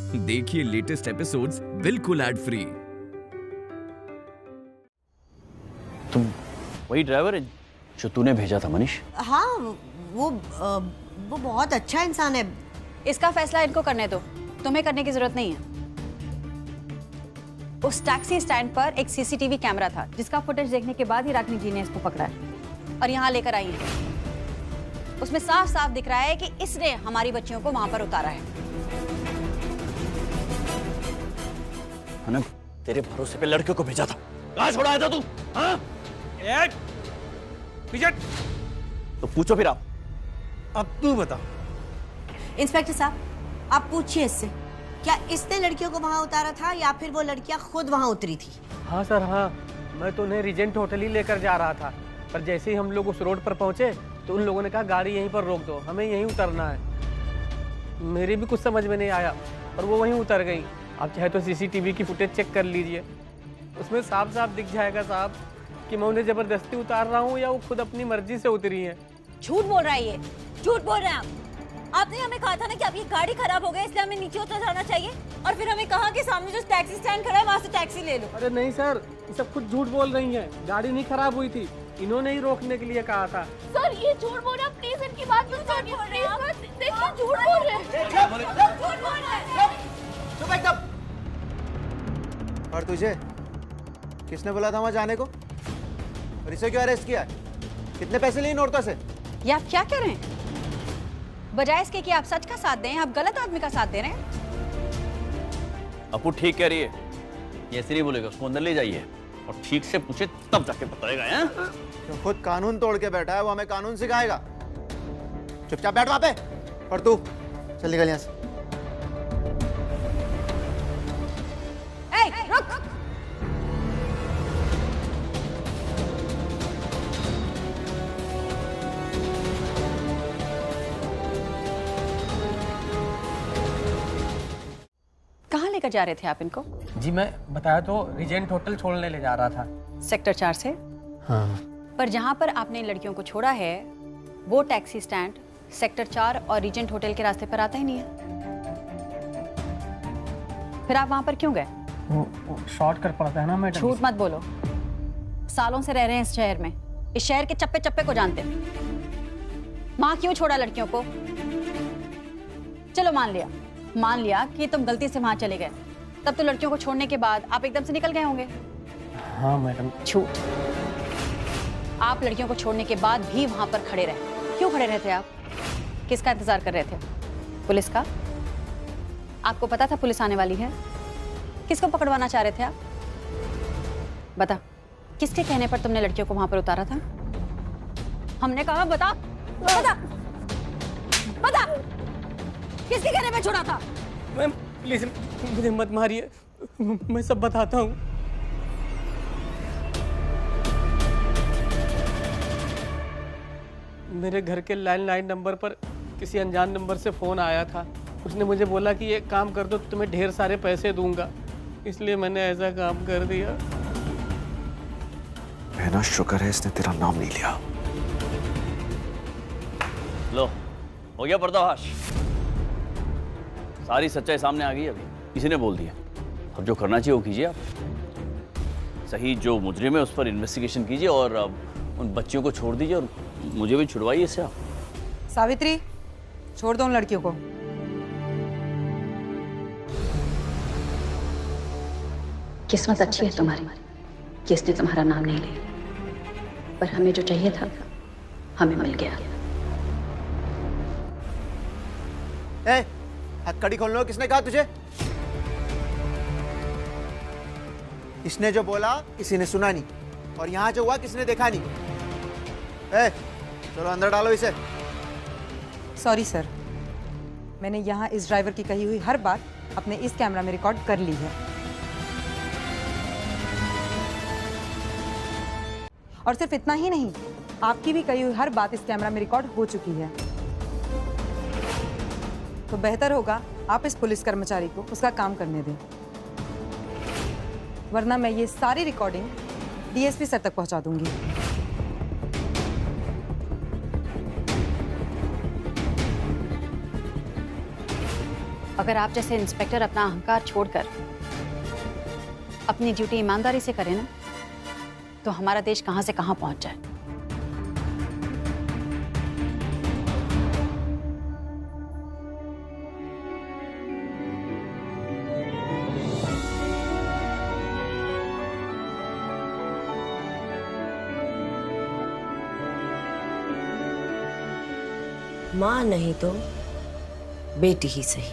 देखिए latest episodes बिल्कुल ad free. तुम वही ड्राइवर है जो तूने भेजा था मनीष? हाँ, वो बहुत अच्छा इंसान है। इसका फैसला इनको करने दो, तुम्हें करने की जरूरत नहीं है। उस टैक्सी स्टैंड पर एक सीसीटीवी कैमरा था जिसका फुटेज देखने के बाद ही रागिनी जी ने इसको पकड़ा है और यहाँ लेकर आई है। उसमें साफ साफ दिख रहा है कि इसने हमारी बच्चियों को वहां पर उतारा है। अनंत, तेरे भरोसे पे लड़के को भेजा था, कहाँ छोड़ा था तू? हाँ? तो पूछो फिर आप। अब तू बता। इंस्पेक्टर साहब, आप पूछिए इससे, क्या इसने लड़कियों को वहां उतारा था या फिर वो लड़कियां खुद वहां उतरी थी? हाँ सर, हाँ, मैं तो उन्हें रीजेंट होटल ही लेकर जा रहा था, पर जैसे ही हम लोग उस रोड पर पहुंचे तो उन लोगों ने कहा गाड़ी यहीं पर रोक दो, हमें यहीं उतरना है। मेरे भी कुछ समझ में नहीं आया और वो वहीं उतर गई। आप चाहे तो सीसीटीवी की फुटेज चेक कर लीजिए, उसमें साफ साफ दिख जाएगा साहब कि मैं उन्हें जबरदस्ती उतार रहा हूँ या वो खुद अपनी मर्जी से उतरी हैं। झूठ बोल रहा है ये, झूठ बोल रहे हैं आप। आपने हमें कहा था ना कि आपकी गाड़ी खराब हो गई इसलिए हमें नीचे उतर जाना चाहिए, और फिर हमें कहा कि सामने जो टैक्सी स्टैंड खड़ा है वहां से टैक्सी ले लो। अरे नहीं सर, ये सब कुछ झूठ बोल रही हैं, गाड़ी नहीं खराब हुई थी, इन्होंने ही रोकने के लिए कहा था। सर ये झूठ बोल रहे हैं, प्लीज इनकी बात मत सुनिए, प्लीज देखिए झूठ बोल रहे हैं। चुप एकदम। और तुझे किसने बोला था वहां जाने को, और इसे क्यों अरेस्ट किया? कितने पैसे लिए इन औरतों से? ये आप क्या कह रहे हैं? बजाय इसके कि आप सच का साथ दें, आप गलत आदमी का साथ दे रहे हैं। अपू ठीक कह रही है, ये ऐसे नहीं बोलेगा, उसको अंदर ले जाइए और ठीक से पूछे तब जाके बताएगा। हैं? जो खुद कानून तोड़ के बैठा है वो हमें कानून सिखाएगा। चुपचाप बैठ वहां पे। और तू चल निकल यहाँ से। रुक। कहाँ लेकर जा रहे थे आप इनको? जी मैं बताया तो, रीजेंट होटल छोड़ने ले जा रहा था। सेक्टर 4 से? हाँ। पर जहाँ पर आपने इन लड़कियों को छोड़ा है वो टैक्सी स्टैंड सेक्टर 4 और रीजेंट होटल के रास्ते पर आता ही नहीं है। फिर आप वहां पर क्यों गए? वो शॉर्टकट पड़ता है ना मैडम। झूठ मत बोलो, सालों से रह रहे हैं इस शहर में, इस शहर के चप्पे चप्पे को जानते हैं। वहां क्यों छोड़ा लड़कियों को? चलो मान लिया कि तुम गलती से वहां चले गए, तब तो लड़कियों को छोड़ने के बाद आप एकदम से निकल गए होंगे। हाँ मैडम। झूठ। आप लड़कियों को छोड़ने के बाद भी वहां पर खड़े रहे। क्यों खड़े रहे थे आप? किसका इंतजार कर रहे थे? पुलिस का? आपको पता था पुलिस आने वाली है? किसको पकड़वाना चाह रहे थे आप? बता, किसके कहने पर तुमने लड़कियों को वहां पर उतारा था? हमने कहा बता, बता, बता, किसके कहने पे छोड़ा था? मैम प्लीज मुझे मत मारिए, मैं सब बताता हूँ। मेरे घर के लैंडलाइन नंबर पर किसी अनजान नंबर से फोन आया था। उसने मुझे बोला कि ये काम कर दो तो तुम्हें ढेर सारे पैसे दूंगा, इसलिए मैंने ऐसा काम कर दिया। ना शुक्र है इसने तेरा नाम नहीं लिया। लो, हो गया पर्दाफाश। सारी सच्चाई सामने आ गई। अभी किसी ने बोल दिया, अब जो करना चाहिए वो कीजिए आप। सही जो मुजरिम है उस पर इन्वेस्टिगेशन कीजिए और अब उन बच्चियों को छोड़ दीजिए और मुझे भी छुड़वाइए इससे आप। सावित्री, छोड़ दो उन लड़कियों को। किस्मत अच्छी है तुम्हारी कि इसने तुम्हारा नाम नहीं लिया, पर हमें जो चाहिए था हमें मिल गया। ए, हथकड़ी खोल लो। किसने कहा तुझे? इसने जो बोला किसी ने सुना नहीं, और यहाँ जो हुआ किसने देखा नहीं। ए, चलो अंदर डालो इसे। सॉरी सर, मैंने यहाँ इस ड्राइवर की कही हुई हर बात अपने इस कैमरा में रिकॉर्ड कर ली है, और सिर्फ इतना ही नहीं, आपकी भी कही हुई हर बात इस कैमरा में रिकॉर्ड हो चुकी है। तो बेहतर होगा आप इस पुलिस कर्मचारी को उसका काम करने दें, वरना मैं ये सारी रिकॉर्डिंग डीएसपी सर तक पहुंचा दूंगी। अगर आप जैसे इंस्पेक्टर अपना अहंकार छोड़कर अपनी ड्यूटी ईमानदारी से करें ना, तो हमारा देश कहां से कहां पहुंच जाए। माँ नहीं तो बेटी ही सही।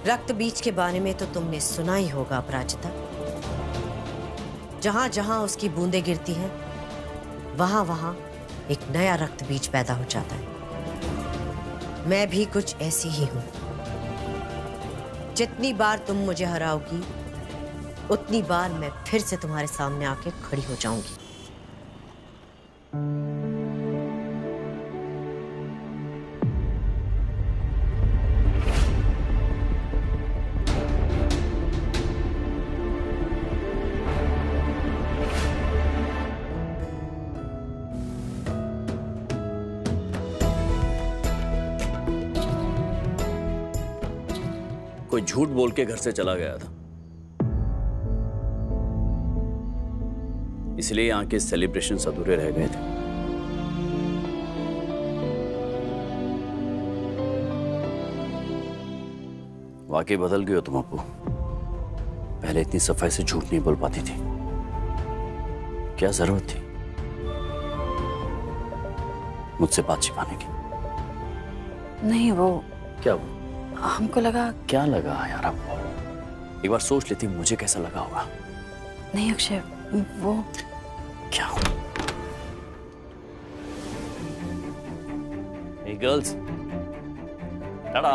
रक्त बीज के बारे में तो तुमने सुना ही होगा अपराजिता। जहां जहां उसकी बूंदें गिरती हैं, वहां वहां एक नया रक्त बीज पैदा हो जाता है। मैं भी कुछ ऐसी ही हूं। जितनी बार तुम मुझे हराओगी, उतनी बार मैं फिर से तुम्हारे सामने आके खड़ी हो जाऊंगी। कोई झूठ बोल के घर से चला गया था, इसलिए यहाँ के सेलिब्रेशन अधूरे रह गए थे। वाकई बदल गई हो तुम अप्पू। पहले इतनी सफाई से झूठ नहीं बोल पाती थी। क्या जरूरत थी मुझसे बात छिपाने की? नहीं, वो क्या वो? हमको लगा। क्या लगा यार आपको? एक बार सोच लेती मुझे कैसा लगा होगा। नहीं अक्षय, वो क्या? Hey girls, Tada.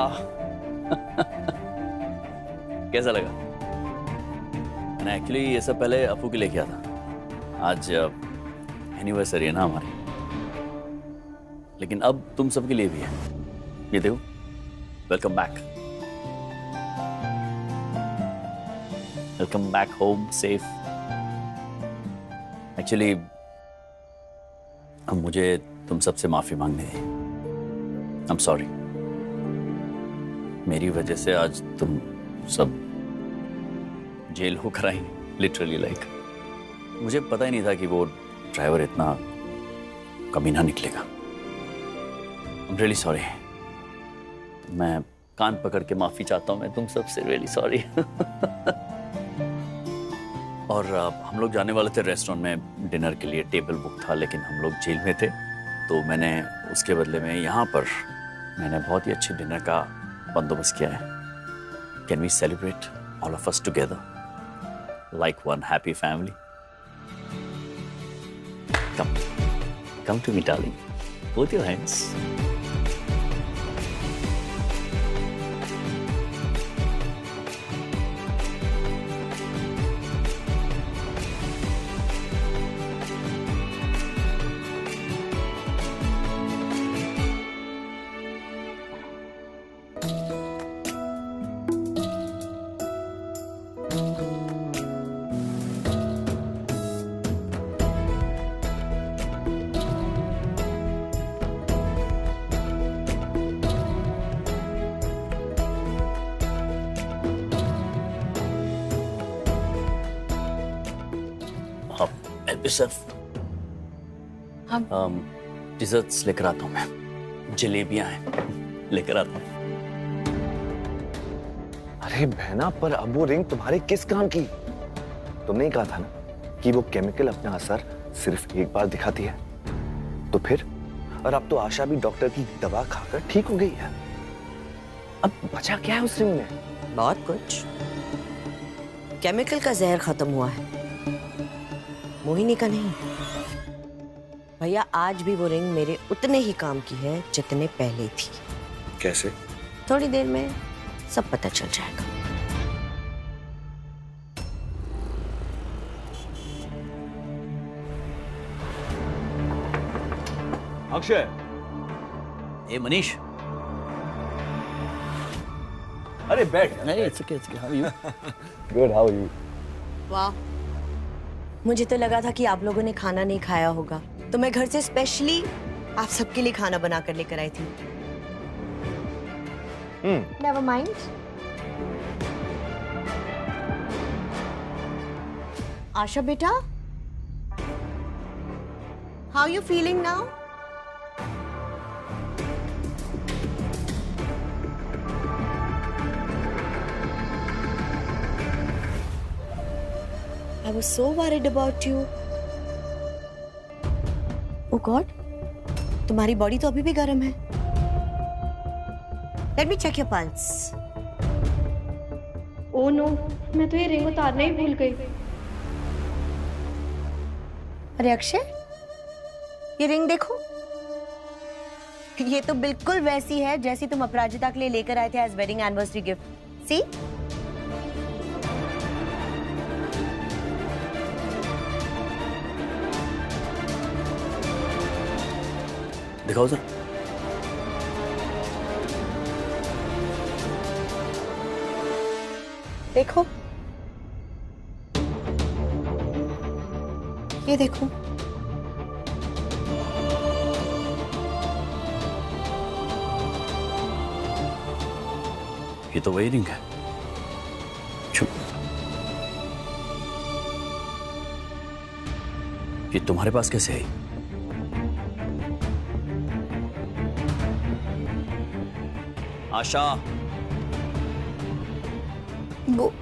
कैसा लगा? मैंने एक्चुअली ये सब पहले अप्पू के लिए किया था। आज एनिवर्सरी है ना हमारी, लेकिन अब तुम सबके लिए भी है। ये देखो, welcome back. Welcome back home safe. Actually अब मुझे तुम सबसे माफी मांगनी है। I'm sorry। मेरी वजह से आज तुम सब जेल होकर आई, लिटरली लाइक। मुझे पता ही नहीं था कि वो ड्राइवर इतना कमीना निकलेगा। I'm really sorry। मैं कान पकड़ के माफी चाहता हूं मैं तुम सबसे, really sorry। और हम लोग जाने वाले थे रेस्टोरेंट में डिनर के लिए, टेबल बुक था, लेकिन हम लोग जेल में थे, तो मैंने उसके बदले में यहाँ पर मैंने बहुत ही अच्छे डिनर का बंदोबस्त किया है। Can we celebrate all of us together like one happy family? Come to me darling, both your hands. हम डिजर्ट्स लेकर आता हूँ मैं। जलेबियां हैं, लेकर आता हूँ। अरे बहना, पर अब वो रिंग तुम्हारे किस काम की? तुमने ही कहा था ना कि वो केमिकल अपना असर सिर्फ एक बार दिखाती है। तो फिर? और अब तो आशा भी डॉक्टर की दवा खाकर ठीक हो गई है। अब बचा क्या है उस रिंग में? बहुत कुछ। केमिकल का जहर खत्म हुआ है, मोहिनी का नहीं। भैया, आज भी वो रिंग मेरे उतने ही काम की है जितने पहले थी। कैसे? थोड़ी देर में सब पता चल जाएगा। अक्षय। ए मनीष। अरे बैठ। नहीं, it's okay, it's okay. How are you? Good, how are you? वाह, मुझे तो लगा था कि आप लोगों ने खाना नहीं खाया होगा, तो मैं घर से स्पेशली आप सबके लिए खाना बना कर लेकर आई थी। Never mind. आशा बेटा, how you feeling now? I was so worried about you. Oh God, तुम्हारी बॉडी तो अभी भी गर्म है। Let me check your pulse. Oh no, मैं तो ये रिंग उतारना ही भूल गई। अरे अक्षय, ये रिंग देखो। ये तो बिल्कुल वैसी है जैसी तुम अपराजिता के लिए लेकर आए थे एज वेडिंग एनिवर्सरी गिफ्ट। सी? दिखाओ सर। देखो, ये देखो। ये तो वही रिंग है। चुप। ये तुम्हारे पास कैसे आई? आशा, वो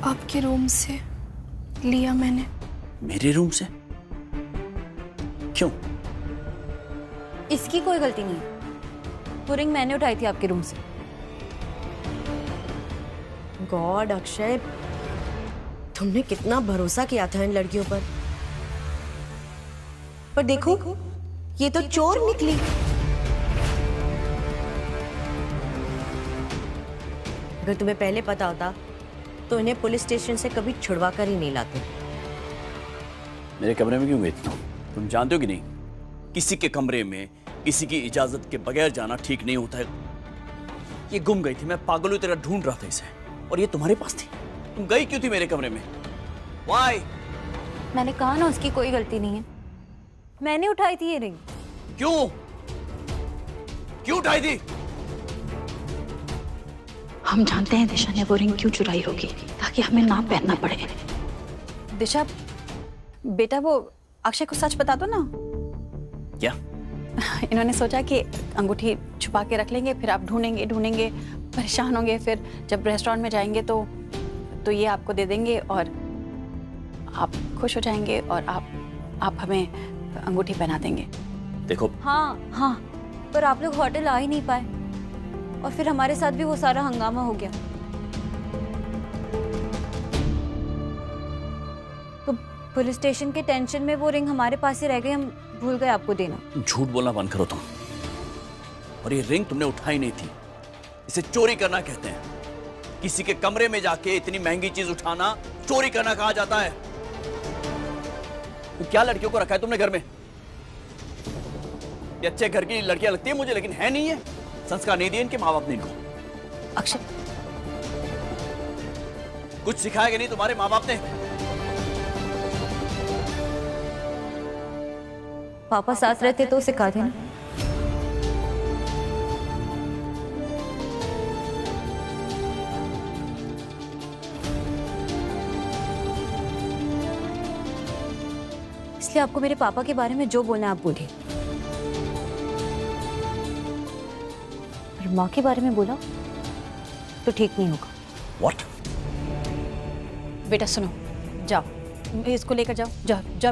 आपके रूम से लिया मैंने। मेरे रूम से? क्यों? इसकी कोई गलती नहीं है। वो रिंग मैंने उठाई थी आपके रूम से। गॉड अक्षय, तुमने कितना भरोसा किया था इन लड़कियों पर देखो, ये तो चोर निकली। अगर तुम्हें पहले पता होता तो इन्हें पुलिस स्टेशन से कभी छुड़वा कर ही नहीं लाते। मेरे कमरे में क्यों गई तुम? तुम जानते हो कि नहीं, किसी के कमरे में किसी की इजाजत के बगैर जाना ठीक नहीं होता है। ये गुम गई थी, मैं पागलों की तरह ढूंढ रहा था इसे, और ये तुम्हारे पास थी। तुम गई क्यों थी मेरे कमरे में? Why? मैंने कहा ना, उसकी कोई गलती नहीं है। मैंने उठाई थी ये रिंग। क्यों उठाई थी? हम जानते हैं दिशा ने वो रिंग क्यों चुराई होगी, ताकि हमें ना पहनना पड़े। दिशा बेटा, वो अक्षय को सच बता दो ना। क्या? इन्होंने सोचा कि अंगूठी छुपा के रख लेंगे, फिर आप ढूंढेंगे, परेशान होंगे, फिर जब रेस्टोरेंट में जाएंगे तो ये आपको दे देंगे और आप खुश हो जाएंगे और आप हमें अंगूठी पहना देंगे। देखो। हाँ, पर आप लोग होटल आ ही नहीं पाए और फिर हमारे साथ भी वो सारा हंगामा हो गया। तो पुलिस स्टेशन के टेंशन में वो रिंग हमारे पास ही रह गई, हम भूल गए आपको देना। झूठ बोलना बंद करो तुम। और ये रिंग तुमने उठाई नहीं थी, इसे चोरी करना कहते हैं। किसी के कमरे में जाके इतनी महंगी चीज उठाना चोरी करना कहा जाता है। तो क्या लड़कियों को रखा है तुमने घर में? ये अच्छे घर की लड़कियां लगती है मुझे, लेकिन है नहीं है। संस्कार नहीं दिए इनके माँ बाप ने इनको। अक्षय, कुछ सिखाया कि नहीं तुम्हारे माँ बाप ने? पापा साथ रहते तो सिखाते ना। इसलिए आपको मेरे पापा के बारे में जो बोलना है आप बोलिए, और माँ के बारे में बोला तो ठीक नहीं होगा। What? बेटा सुनो, जाओ इसको लेकर जाओ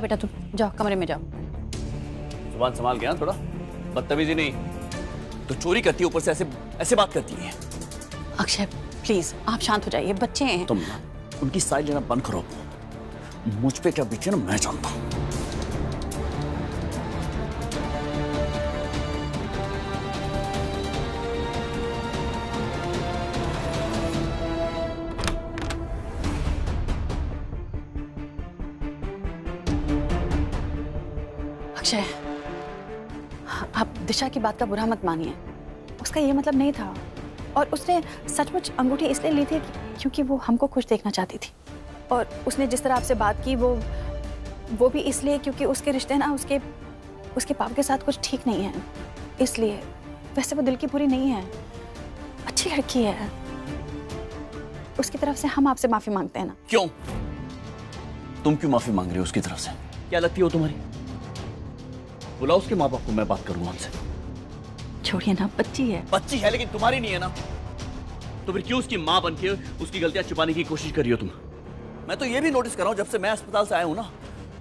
बेटा, तुम जाओ कमरे में जाओ। जुबान संभाल के ना थोड़ा, बदतमीजी नहीं। तो चोरी करती है, ऊपर से ऐसे बात करती है। अक्षय प्लीज आप शांत हो जाइए, बच्चे हैं। तुम उनकी साइड लेना बंद करो। मुझ पे क्या बीती है ना मैं जानता हूं। अक्षय, आप दिशा की बात का बुरा मत मानिए, उसका ये मतलब नहीं था। और उसने सचमुच अंगूठी इसलिए ली थी क्योंकि वो हमको खुश देखना चाहती थी। और उसने जिस तरह आपसे बात की वो वो भी इसलिए क्योंकि उसके रिश्ते ना उसके पापा के साथ कुछ ठीक नहीं है, इसलिए। वैसे वो दिल की बुरी नहीं है, अच्छी लड़की है। उसकी तरफ से हम आपसे माफी मांगते हैं ना। क्यों? तुम क्यों माफी मांग रही हो उसकी तरफ से? क्या लगती हो तुम्हारी? बुलाओ उसके माँ बाप को, मैं बात करूंगा उनसे। छोड़िए ना, बच्ची है। बच्ची है लेकिन तुम्हारी नहीं है ना, तो फिर क्यों उसकी माँ बनके उसकी गलतियां छुपाने की कोशिश कर रही हो तुम? मैं तो ये भी नोटिस कर रहा हूं, जब से मैं अस्पताल से आया हूं ना,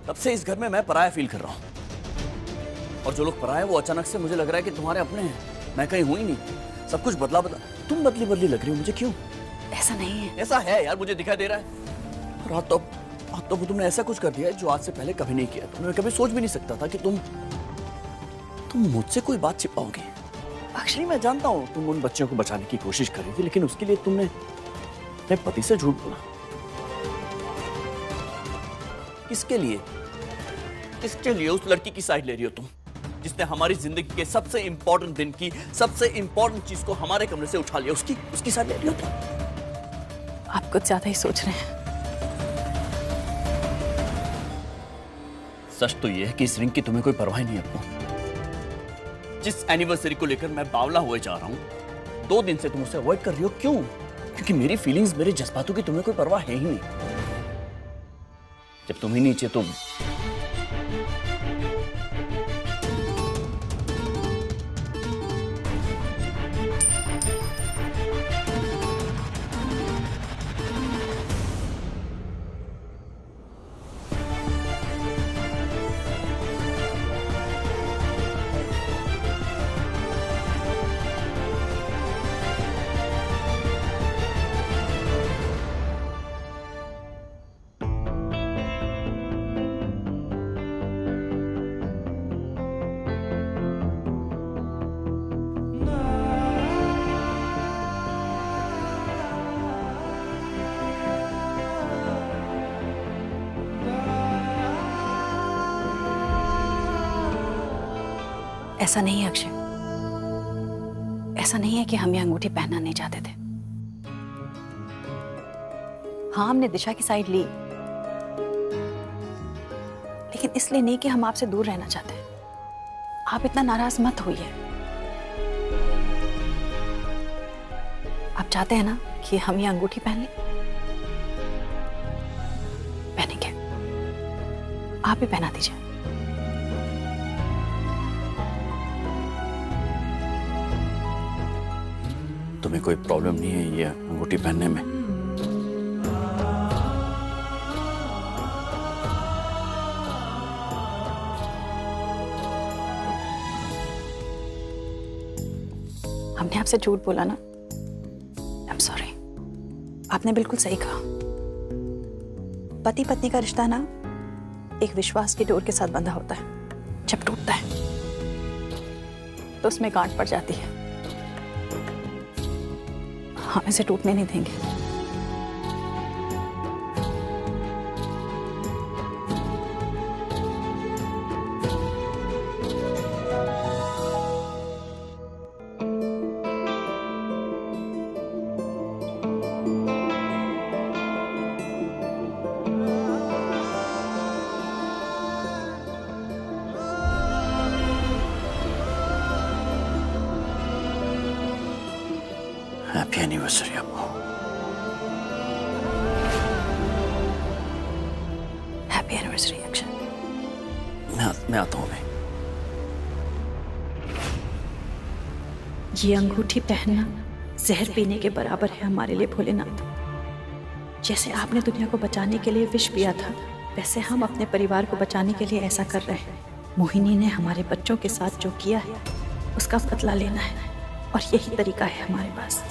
तब से इस घर में मैं पराया फील कर रहा हूं। और जो लोग पराए वो अचानक से मुझे लग रहा है कि तुम्हारे अपने हैं। मैं कहीं हूं ही नहीं, सब कुछ बदला। तुम बदली बदली लग रही हो मुझे, क्यों? ऐसा नहीं है। ऐसा है यार, मुझे दिखाई दे रहा है। और आज तो तुमने ऐसा कुछ कर दिया है जो आज से पहले कभी नहीं किया। तुमने कभी सोच भी नहीं सकता था कि तुम मुझसे कोई बात छिपाओगे। एक्चुअली मैं जानता हूं तुम उन बच्चों को बचाने की कोशिश कर रही थी, लेकिन उसके लिए तुमने अपने पति से झूठ बोला। किसके लिए? किसके लिए उस लड़की की साइड ले रही हो तुम, जिसने हमारी जिंदगी के सबसे इंपॉर्टेंट दिन की सबसे इंपॉर्टेंट चीज को हमारे कमरे से उठा लिया? उसकी साइड ले रही हो तुम। आप कुछ ज्यादा ही सोच रहे हैं। सच तो यह है कि इस रिंग की तुम्हें कोई परवाह नहीं है। जिस एनिवर्सरी को लेकर मैं बावला हुए जा रहा हूं, 2 दिन से तुम उसे अवॉइड कर रही हो। क्यों? क्योंकि मेरी फीलिंग्स, मेरे जज्बातों की तुम्हें कोई परवाह है ही नहीं। जब तुम ही नीचे तो ऐसा नहीं है अक्षय, ऐसा नहीं है कि हम ये अंगूठी पहनना नहीं चाहते थे। हाँ, हमने दिशा की साइड ली, लेकिन इसलिए नहीं कि हम आपसे दूर रहना चाहते। आप इतना नाराज मत होइए। आप चाहते हैं ना कि हम ये अंगूठी पहन लें? पहनेंगे। आप ही पहना दीजिए। तुम्हें कोई प्रॉब्लम नहीं है ये अंगूठी पहनने में? हमने आपसे झूठ बोला ना, आई एम सॉरी। आपने बिल्कुल सही कहा। पति पत्नी का रिश्ता ना एक विश्वास की डोर के साथ बंधा होता है। जब टूटता है तो उसमें गांठ पड़ जाती है। हम इसे टूटने नहीं देंगे। हैप्पी एनिवर्सरी अम्मा। Happy anniversary Akshay. मैं आता हूँ। ये अंगूठी पहनना जहर पीने के बराबर है हमारे लिए भोलेनाथ। जैसे आपने दुनिया को बचाने के लिए विष पिया था, वैसे हम अपने परिवार को बचाने के लिए ऐसा कर रहे हैं। मोहिनी ने हमारे बच्चों के साथ जो किया है उसका बदला लेना है, और यही तरीका है हमारे पास।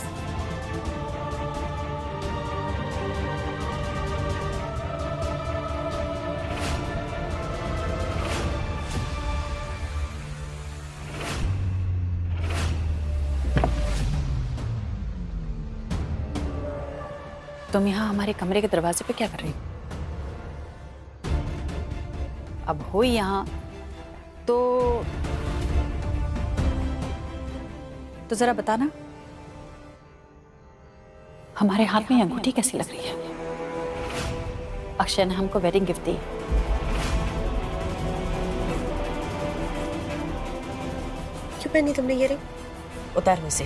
तुम यहाँ हमारे कमरे के दरवाजे पे क्या कर रही हो? अब हो यहाँ तो जरा बताना, हमारे हाथ में अंगूठी कैसी लग रही है? अक्षय ने हमको वेडिंग गिफ्ट दी। क्यों पहनी तुमने ये रिंग? उतारो इसे।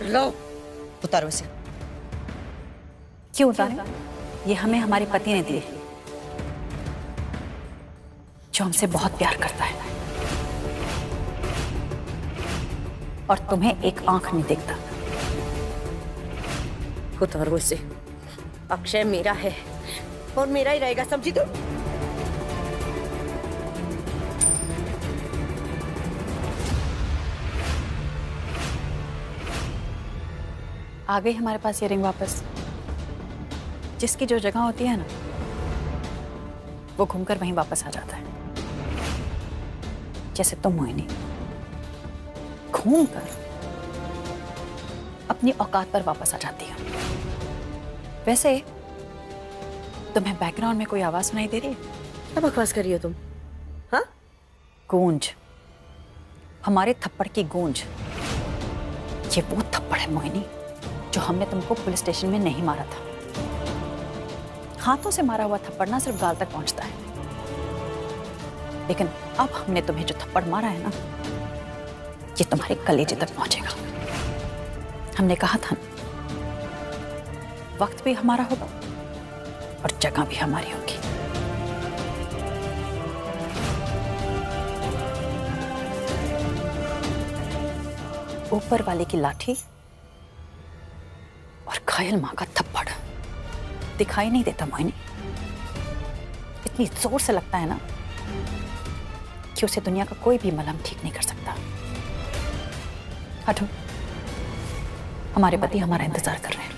लो, उतारो इसे। क्यों उतारे? ये हमें हमारे पति ने दी है, जो हमसे बहुत प्यार करता है और तुम्हें एक आंख नहीं देखता। उतारो इसे। अक्षय मेरा है और मेरा ही रहेगा, समझी तुम? आ गई हमारे पास ये रिंग वापस। जिसकी जो जगह होती है ना, वो घूमकर वहीं वापस आ जाता है। जैसे तुम मोहिनी घूमकर अपनी औकात पर वापस आ जाती हो। वैसे तुम्हें बैकग्राउंड में कोई आवाज सुनाई दे रही है? क्या बकवास कर रही हो तुम? हाँ? गूंज, हमारे थप्पड़ की गूंज। ये वो थप्पड़ है मोहिनी जो हमने तुमको पुलिस स्टेशन में नहीं मारा था। हाथों से मारा हुआ थप्पड़ ना सिर्फ गाल तक पहुंचता है, लेकिन अब हमने तुम्हें जो थप्पड़ मारा है ना, ये तुम्हारे कलेजे तक पहुंचेगा। हमने कहा था ना, वक्त भी हमारा होगा और जगह भी हमारी होगी। ऊपर वाले की लाठी और घायल मां का थप्पड़ दिखाई नहीं देता मोहिनी। इतनी जोर से लगता है ना कि उसे दुनिया का कोई भी मलहम ठीक नहीं कर सकता। हटो, हमारे पति हमारा इंतजार कर रहे हैं।